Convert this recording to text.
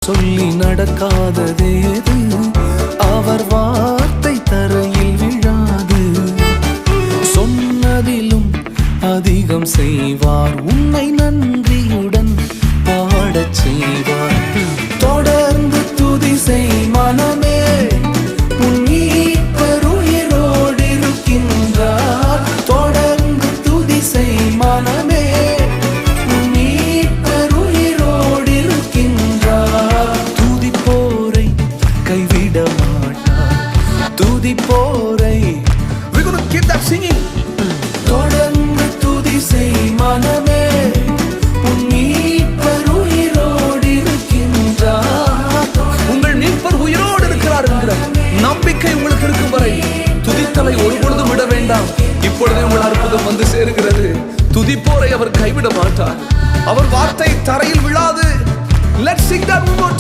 சொல்லி நடக்காததேது, அவர் வார்த்தை தரையில் விழாது. சொன்னதிலும் அதிகம் செய்வார், உன்னை நன்றியுடன் பாடச் செய்வார். தொடர்ந்து துதி செய் மனமே, உன் மீட்பர் உயிரோடு இருக்கின்றார். தொடர்ந்து துதி செய் மனமே, உன் மீட்பர் உயிரோடு இருக்கின்றார். துதிப்போரை கைவிட மாட்டார், துதிப்போரை. We're going to keep that singing. தொடர்ந்து துதி செய் மனமே, உன் மீட்பர் உயிரோடு இருக்கின்றார். உங்கள் மீட்பர் உயிரோடு இருக்கிறார் என்கிற நம்பிக்கை உங்களுக்கு இருக்கும் வரை துதித்தலை ஒருபொழுதும் விட வேண்டாம். இப்பொழுதே உங்கள் அற்புதம் வந்து சேருகிறது. துதிப்போரை அவர் கைவிட மாட்டார், அவர் வார்த்தை தரையில் விழாது. Let's sing that one more time.